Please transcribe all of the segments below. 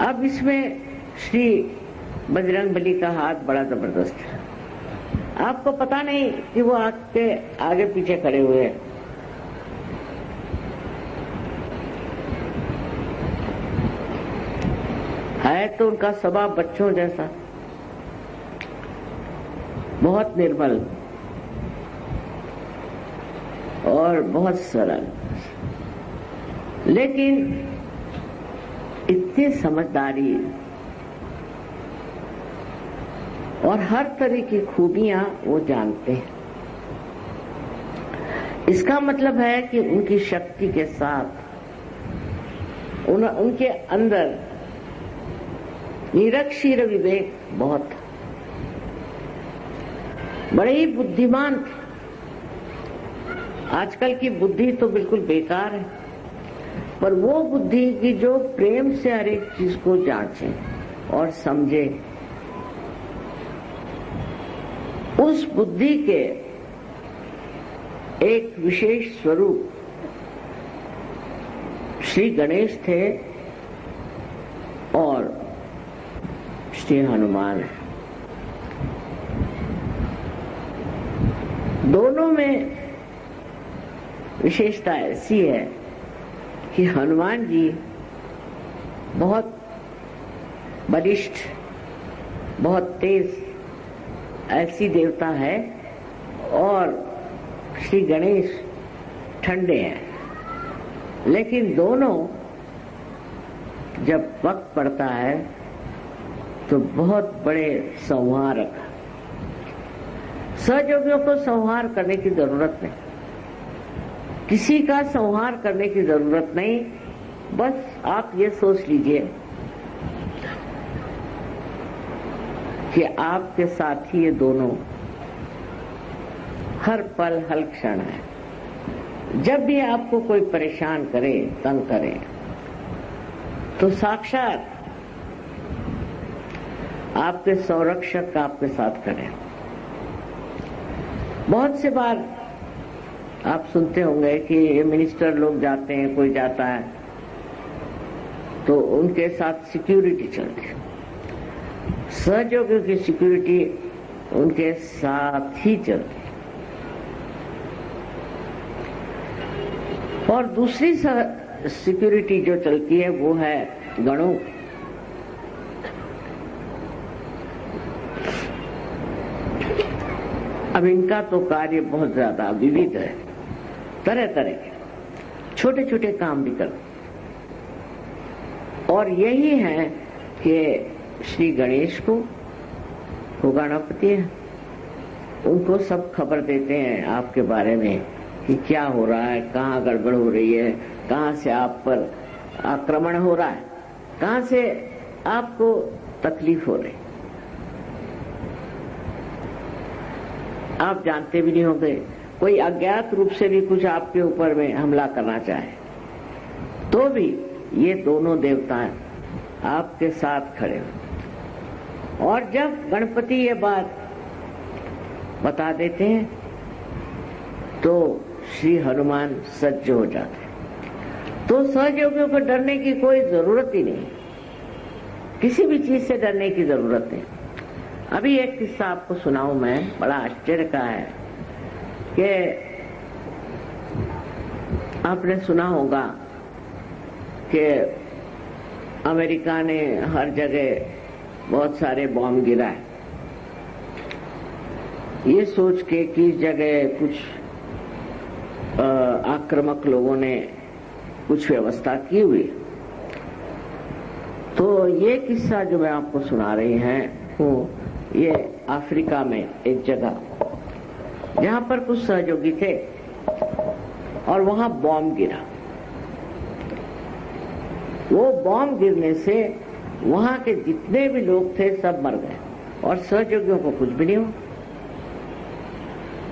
अब इसमें श्री बजरंगबली का हाथ बड़ा जबरदस्त है। आपको पता नहीं कि वो आपके आगे पीछे खड़े हुए हैं। है तो उनका स्वभाव बच्चों जैसा, बहुत निर्मल और बहुत सरल, लेकिन इतनी समझदारी और हर तरह की खूबियां वो जानते हैं। इसका मतलब है कि उनकी शक्ति के साथ उनके अंदर निरक्षीर विवेक बहुत था। बड़े ही बुद्धिमान थे। आजकल की बुद्धि तो बिल्कुल बेकार है, पर वो बुद्धि की जो प्रेम से हर एक चीज को जांचे और समझे, उस बुद्धि के एक विशेष स्वरूप श्री गणेश थे और श्री हनुमान। दोनों में विशेषता ऐसी है कि हनुमान जी बहुत बलिष्ठ, बहुत तेज ऐसी देवता है और श्री गणेश ठंडे हैं। लेकिन दोनों जब वक्त पड़ता है तो बहुत बड़े संहारक। सहयोगियों को संहार करने की जरूरत नहीं, किसी का संहार करने की जरूरत नहीं। बस आप ये सोच लीजिए कि आपके साथ ही ये दोनों हर पल हर क्षण है। जब भी आपको कोई परेशान करे, तंग करे, तो साक्षात आपके संरक्षक आपके साथ खड़े। बहुत से बार आप सुनते होंगे कि ये मिनिस्टर लोग जाते हैं, कोई जाता है तो उनके साथ सिक्योरिटी चलती है। सहयोगियों की सिक्योरिटी उनके साथ ही चलती है। और दूसरी सिक्योरिटी जो चलती है वो है गणों। अब इनका तो कार्य बहुत ज्यादा विविध है, तरह तरह के छोटे छोटे काम भी करते। और यही है कि श्री गणेश को, वो गणपति है, उनको सब खबर देते हैं आपके बारे में कि क्या हो रहा है, कहाँ गड़बड़ हो रही है, कहाँ से आप पर आक्रमण हो रहा है, कहाँ से आपको तकलीफ हो रही। आप जानते भी नहीं होंगे, कोई अज्ञात रूप से भी कुछ आपके ऊपर में हमला करना चाहे तो भी ये दोनों देवताएं आपके साथ खड़े हो। और जब गणपति ये बात बता देते हैं तो श्री हनुमान सज्ज हो जाते हैं। तो सहयोगियों को डरने की कोई जरूरत ही नहीं, किसी भी चीज से डरने की जरूरत नहीं। अभी एक किस्सा आपको सुनाऊं मैं, बड़ा आश्चर्य का है कि आपने सुना होगा कि अमेरिका ने हर जगह बहुत सारे बॉम्ब गिराए, ये सोच के कि इस जगह कुछ आक्रामक लोगों ने कुछ व्यवस्था की हुई। तो ये किस्सा जो मैं आपको सुना रही हैं वो ये अफ्रीका में एक जगह जहां पर कुछ सहयोगी थे और वहां बॉम्ब गिरा। वो बॉम्ब गिरने से वहां के जितने भी लोग थे सब मर गए और सहयोगियों को कुछ भी नहीं हुआ।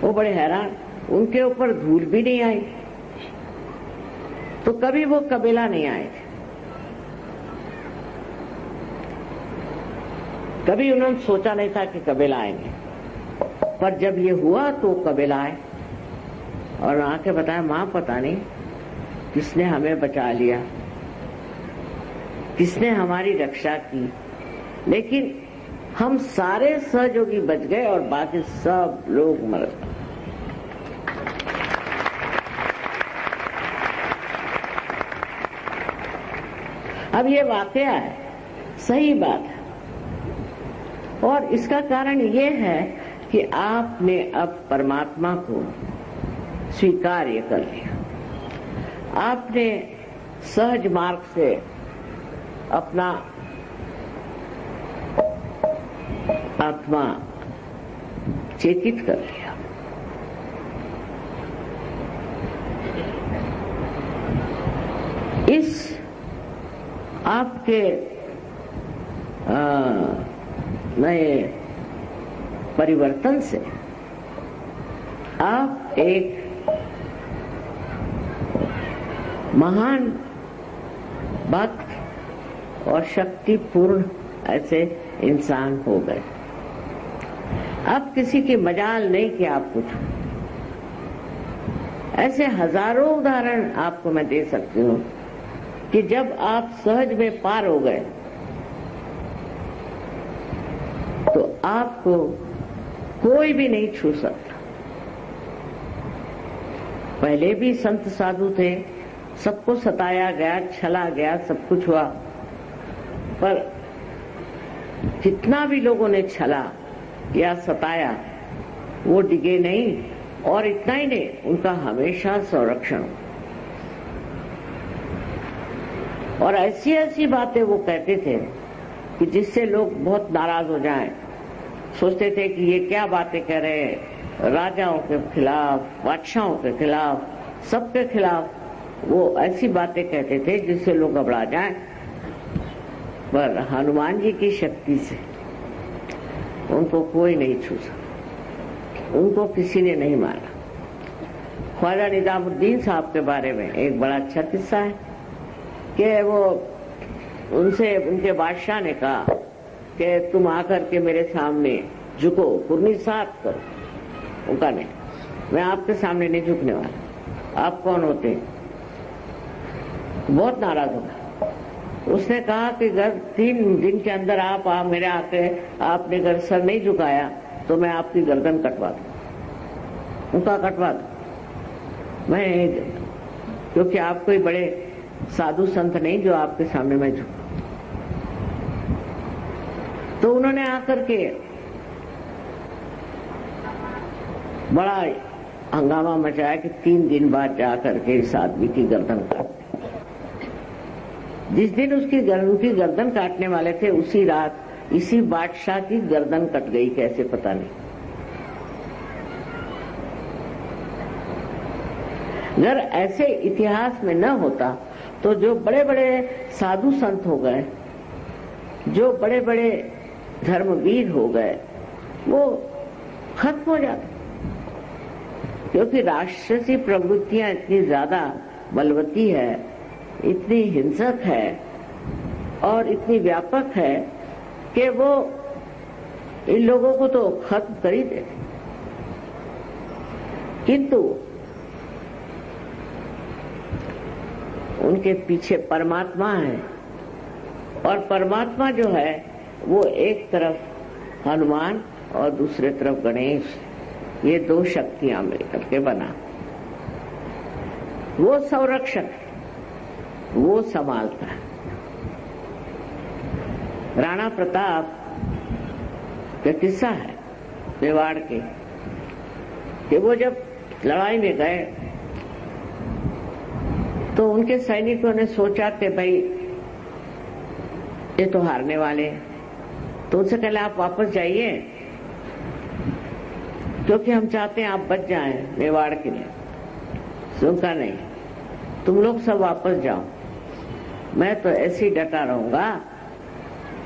वो बड़े हैरान, उनके ऊपर धूल भी नहीं आई। तो कभी वो कबीला नहीं आए थे, कभी उन्होंने सोचा नहीं था कि कबीला आएंगे, पर जब ये हुआ तो कबीला आए और आके बताया, मां पता नहीं किसने हमें बचा लिया। किसने हमारी रक्षा की, लेकिन हम सारे सहयोगी बच गए और बाकी सब लोग मर गए। अब ये वाकया है, सही बात है, और इसका कारण ये है कि आपने अब परमात्मा को स्वीकार्य कर लिया। आपने सहज मार्ग से अपना आत्मा चेतित कर लिया। इस आपके नए परिवर्तन से आप एक महान भक्त और शक्तिपूर्ण ऐसे इंसान हो गए। अब किसी की मजाल नहीं कि आप कुछ, ऐसे हजारों उदाहरण आपको मैं दे सकती हूँ कि जब आप सहज में पार हो गए तो आपको कोई भी नहीं छू सकता। पहले भी संत साधु थे, सबको सताया गया, छला गया, सब कुछ हुआ, पर जितना भी लोगों ने छला या सताया वो डिगे नहीं, और इतना ही नहीं, उनका हमेशा संरक्षण। और ऐसी ऐसी बातें वो कहते थे कि जिससे लोग बहुत नाराज हो जाएं। सोचते थे कि ये क्या बातें कह रहे हैं, राजाओं के खिलाफ, बादशाहों के खिलाफ, सबके खिलाफ वो ऐसी बातें कहते थे जिससे लोग घबरा जाएं। पर हनुमान जी की शक्ति से उनको कोई नहीं छू सका, उनको किसी ने नहीं मारा। ख्वाजा निजामुद्दीन साहब के बारे में एक बड़ा अच्छा किस्सा है कि वो उनसे उनके बादशाह ने कहा कि तुम आकर के मेरे सामने झुको, कुर्नी साफ करो। उनका नहीं, मैं आपके सामने नहीं झुकने वाला, आप कौन होते हैं? बहुत नाराज होगा। उसने कहा कि अगर 3 दिन के अंदर आप मेरे आके आपने अगर सर नहीं झुकाया तो मैं आपकी गर्दन कटवा दूं। उनका कटवा दूं मैं, क्योंकि आप कोई बड़े साधु संत नहीं जो आपके सामने मैं झुकूं। तो उन्होंने आकर के बड़ा हंगामा मचाया कि 3 दिन बाद जाकर के इस आदमी की गर्दन काट। जिस दिन उनकी गर्दन काटने वाले थे उसी रात इसी बादशाह की गर्दन कट गई, कैसे पता नहीं। अगर ऐसे इतिहास में न होता तो जो बड़े बड़े साधु संत हो गए, जो बड़े बड़े धर्मवीर हो गए, वो खत्म हो जाते, क्योंकि राक्षसी प्रवृत्तियां इतनी ज्यादा बलवती है, इतनी हिंसक है और इतनी व्यापक है कि वो इन लोगों को तो खत्म कर ही देते। किंतु उनके पीछे परमात्मा है, और परमात्मा जो है वो एक तरफ हनुमान और दूसरे तरफ गणेश, ये 2 शक्तियां मिलकर के बना। वो संरक्षक, वो संभालता है। राणा प्रताप का किस्सा है मेवाड़ के, कि वो जब लड़ाई में गए तो उनके सैनिकों ने सोचा कि भाई ये तो हारने वाले हैं, तो उनसे कहले आप वापस जाइए, क्योंकि हम चाहते हैं आप बच जाएं मेवाड़ के लिए। सुनता नहीं, तुम लोग सब वापस जाओ, मैं तो ऐसे ही डटा रहूंगा,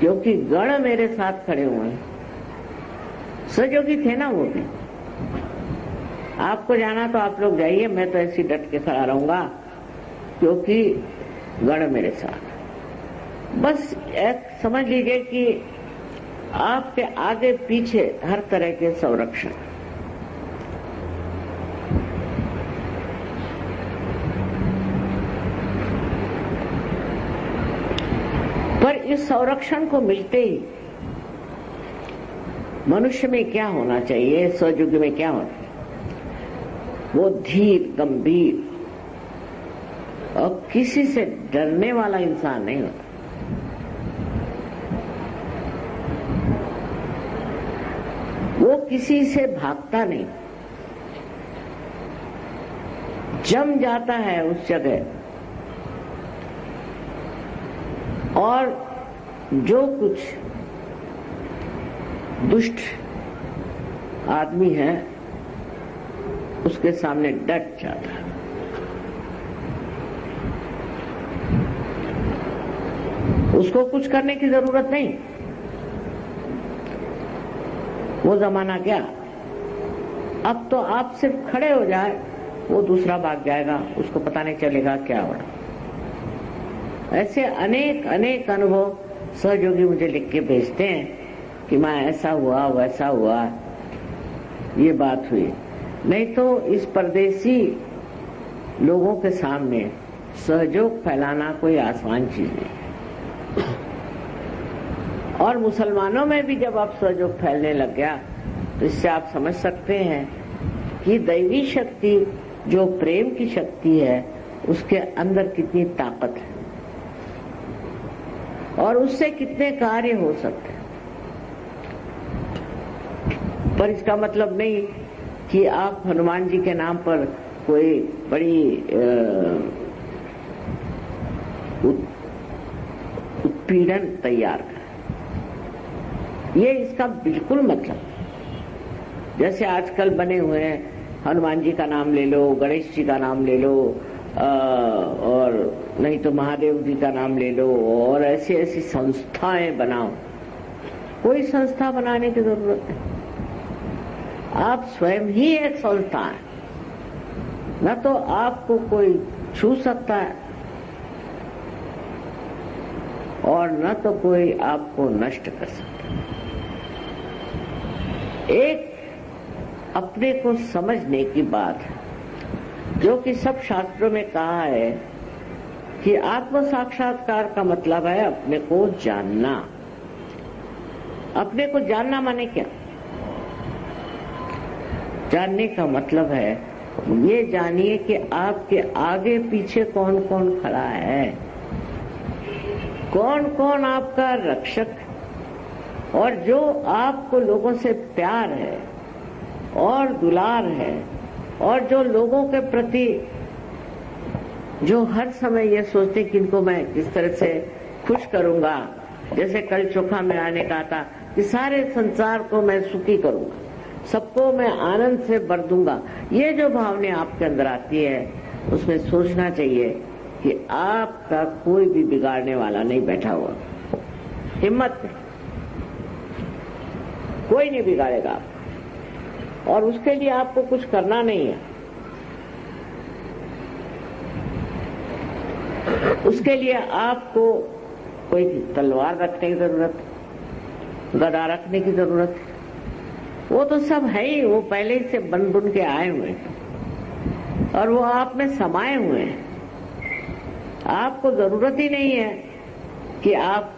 क्योंकि गण मेरे साथ खड़े हुए हैं। सहयोगी थे ना वो भी। आपको जाना तो आप लोग जाइए, मैं तो ऐसे ही डट के खड़ा रहूंगा, क्योंकि गण मेरे साथ। बस एक समझ लीजिए कि आपके आगे पीछे हर तरह के संरक्षण। पर इस संरक्षण को मिलते ही मनुष्य में क्या होना चाहिए, सतयुग में क्या होना चाहिए? वो धीर, गंभीर और किसी से डरने वाला इंसान नहीं होता। वो किसी से भागता नहीं, जम जाता है उस जगह और जो कुछ दुष्ट आदमी है उसके सामने डट जाता है। उसको कुछ करने की जरूरत नहीं। वो जमाना क्या, अब तो आप सिर्फ खड़े हो जाए वो दूसरा भाग जाएगा, उसको पता नहीं चलेगा क्या हो रहा। ऐसे अनेक अनेक अनुभव सहयोगी मुझे लिख के भेजते हैं कि मैं ऐसा हुआ वैसा हुआ, ये बात हुई। नहीं तो इस परदेसी लोगों के सामने सहयोग फैलाना कोई आसान चीज नहीं। और मुसलमानों में भी जब आप सहयोग फैलने लग गया तो इससे आप समझ सकते हैं कि दैवी शक्ति जो प्रेम की शक्ति है उसके अंदर कितनी ताकत है और उससे कितने कार्य हो सकते हैं। पर इसका मतलब नहीं कि आप हनुमान जी के नाम पर कोई बड़ी उत्पीड़न तैयार करें, ये इसका बिल्कुल मतलब। जैसे आजकल बने हुए हैं, हनुमान जी का नाम ले लो, गणेश जी का नाम ले लो, और नहीं तो महादेव जी का नाम ले लो, और ऐसी ऐसी संस्थाएं बनाओ। कोई संस्था बनाने की जरूरत नहीं, आप स्वयं ही एक संस्था है। न तो आपको कोई छू सकता है और न तो कोई आपको नष्ट कर सकता है। एक अपने को समझने की बात है, जो कि सब शास्त्रों में कहा है कि आत्म साक्षात्कार का मतलब है अपने को जानना। अपने को जानना माने क्या? जानने का मतलब है ये जानिए कि आपके आगे पीछे कौन कौन खड़ा है, कौन कौन आपका रक्षक है, और जो आपको लोगों से प्यार है और दुलार है, और जो लोगों के प्रति जो हर समय ये सोचते कि इनको मैं किस तरह से खुश करूंगा। जैसे कल चोखा में आने का था कि सारे संसार को मैं सुखी करूंगा, सबको मैं आनंद से भर दूंगा। ये जो भावना आपके अंदर आती है उसमें सोचना चाहिए कि आपका कोई भी बिगाड़ने वाला नहीं बैठा हुआ। हिम्मत नहीं, कोई नहीं बिगाड़ेगा आपको, और उसके लिए आपको कुछ करना नहीं है। उसके लिए आपको कोई तलवार रखने की जरूरत, गदा रखने की जरूरत है। वो तो सब है ही, वो पहले ही से बन बुन के आए हुए हैं और वो आप में समाये हुए हैं। आपको जरूरत ही नहीं है कि आप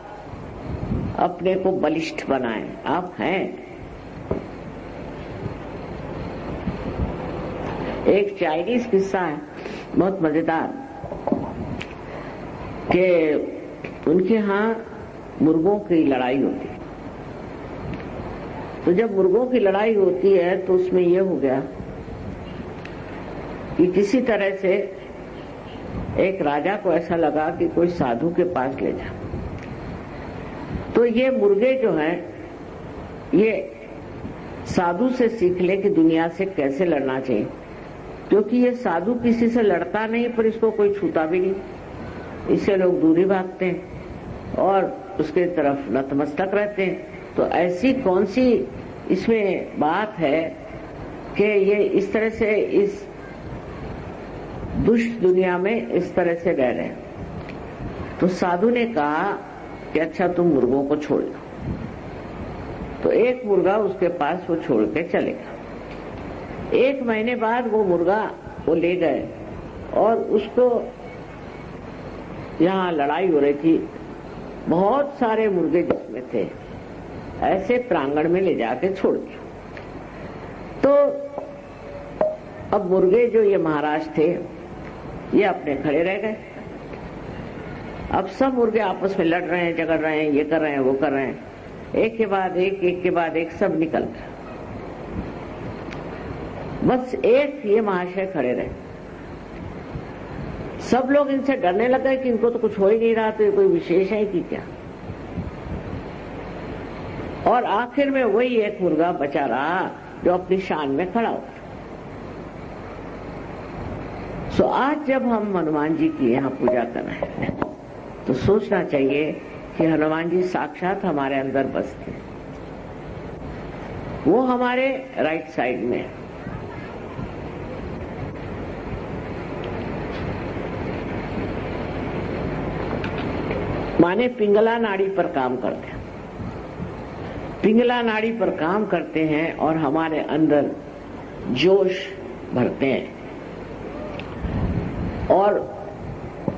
अपने को बलिष्ठ बनाएं, आप हैं। एक चाइनीज किस्सा है बहुत मजेदार कि उनके यहाँ मुर्गों की लड़ाई होती है। तो जब मुर्गों की लड़ाई होती है तो उसमें यह हो गया कि किसी तरह से एक राजा को ऐसा लगा कि कोई साधु के पास ले जा। तो ये मुर्गे जो हैं ये साधु से सीख ले कि दुनिया से कैसे लड़ना चाहिए, क्योंकि ये साधु किसी से लड़ता नहीं पर इसको कोई छूता भी नहीं, इससे लोग दूरी भागते हैं और उसके तरफ नतमस्तक रहते हैं। तो ऐसी कौन सी इसमें बात है कि ये इस तरह से इस दुष्ट दुनिया में इस तरह से रह रहे हैं। तो साधु ने कहा कि अच्छा तुम मुर्गों को छोड़ दो। तो एक मुर्गा उसके पास वो छोड़ के चलेगा। 1 महीने बाद वो मुर्गा वो ले गए और उसको यहाँ लड़ाई हो रही थी बहुत सारे मुर्गे जिसमें थे ऐसे प्रांगण में ले जाके छोड़ दिया। तो अब मुर्गे जो ये महाराज थे ये अपने खड़े रह गए। अब सब मुर्गे आपस में लड़ रहे हैं, झगड़ रहे हैं, ये कर रहे हैं, वो कर रहे हैं, एक के बाद एक सब निकल गए। बस एक ये महाशय खड़े रहे। सब लोग इनसे डरने लगे कि इनको तो कुछ हो ही नहीं रहा, तो ये कोई विशेष है कि क्या। और आखिर में वही एक मुर्गा बचा रहा जो अपनी शान में खड़ा हो। सो आज जब हम हनुमान जी की यहाँ पूजा कर रहे हैं तो सोचना चाहिए कि हनुमान जी साक्षात हमारे अंदर बसते हैं। वो हमारे राइट साइड में है। माने पिंगला नाड़ी पर काम करते हैं। पिंगला नाड़ी पर काम करते हैं और हमारे अंदर जोश भरते हैं और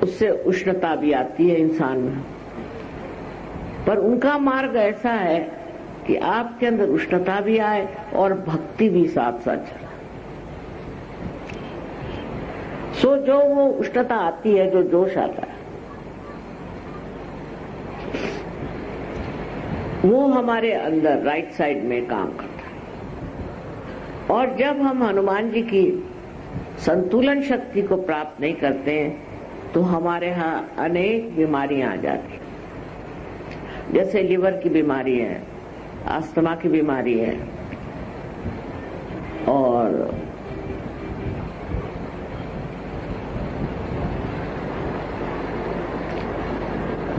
उससे उष्णता भी आती है इंसान में। पर उनका मार्ग ऐसा है कि आपके अंदर उष्णता भी आए और भक्ति भी साथ साथ चला। सो जो वो उष्णता आती है, जो जोश आता है, वो हमारे अंदर राइट साइड में काम करता है। और जब हम हनुमान जी की संतुलन शक्ति को प्राप्त नहीं करते हैं तो हमारे यहाँ अनेक बीमारियां आ जाती हैं। जैसे लिवर की बीमारी है, अस्थमा की बीमारी है, और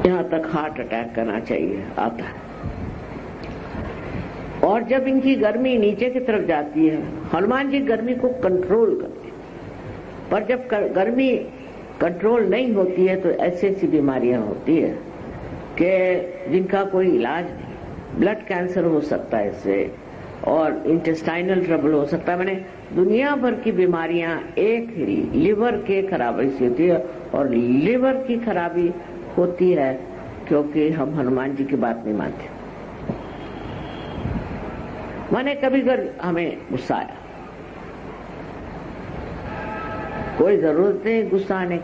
यहाँ तक हार्ट अटैक करना चाहिए आता है। और जब इनकी गर्मी नीचे की तरफ जाती है, हनुमान जी गर्मी को कंट्रोल करते हैं, पर जब गर्मी कंट्रोल नहीं होती है तो ऐसी ऐसी बीमारियां होती है कि जिनका कोई इलाज नहीं। ब्लड कैंसर हो सकता है इससे, और इंटेस्टाइनल ट्रबल हो सकता है। मैंने दुनिया भर की बीमारियां एक ही लिवर के खराबी से होती है, और लिवर की खराबी होती है क्योंकि हम हनुमान जी की बात नहीं मानते। माने कभी अगर हमें गुस्सा आया, कोई जरूरत नहीं गुस्सा आने,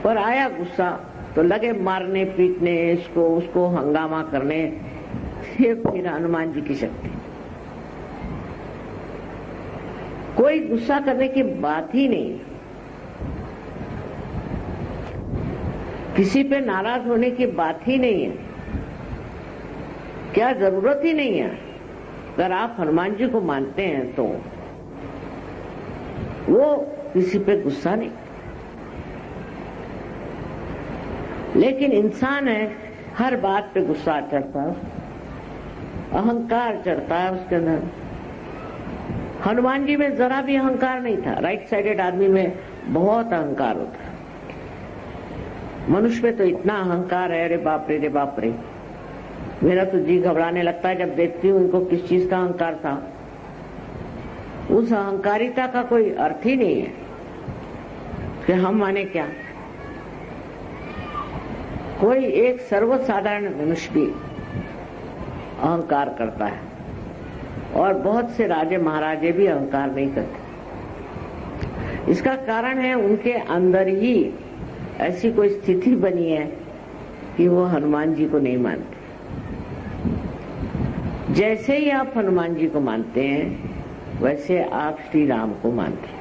पर आया गुस्सा तो लगे मारने पीटने, इसको उसको हंगामा करने। ये फिर हनुमान जी की शक्ति। कोई गुस्सा करने की बात ही नहीं, किसी पे नाराज होने की बात ही नहीं है, क्या जरूरत ही नहीं है। अगर आप हनुमान जी को मानते हैं तो वो किसी पे गुस्सा नहीं। लेकिन इंसान है, हर बात पे गुस्सा चढ़ता है, अहंकार चढ़ता है उसके अंदर। हनुमान जी में जरा भी अहंकार नहीं था। राइट साइडेड आदमी में बहुत अहंकार होता है। मनुष्य में तो इतना अहंकार है, अरे बाप रे, रे बाप रे। मेरा तो जी घबराने लगता है जब देखती हूँ इनको किस चीज का अहंकार था। उस अहंकारिता का कोई अर्थ ही नहीं है कि हम माने क्या। कोई एक सर्वसाधारण मनुष्य भी अहंकार करता है, और बहुत से राजे महाराजे भी अहंकार नहीं करते। इसका कारण है उनके अंदर ही ऐसी कोई स्थिति बनी है कि वो हनुमान जी को नहीं मानते। जैसे ही आप हनुमान जी को मानते हैं वैसे आप श्री राम को मानते हैं।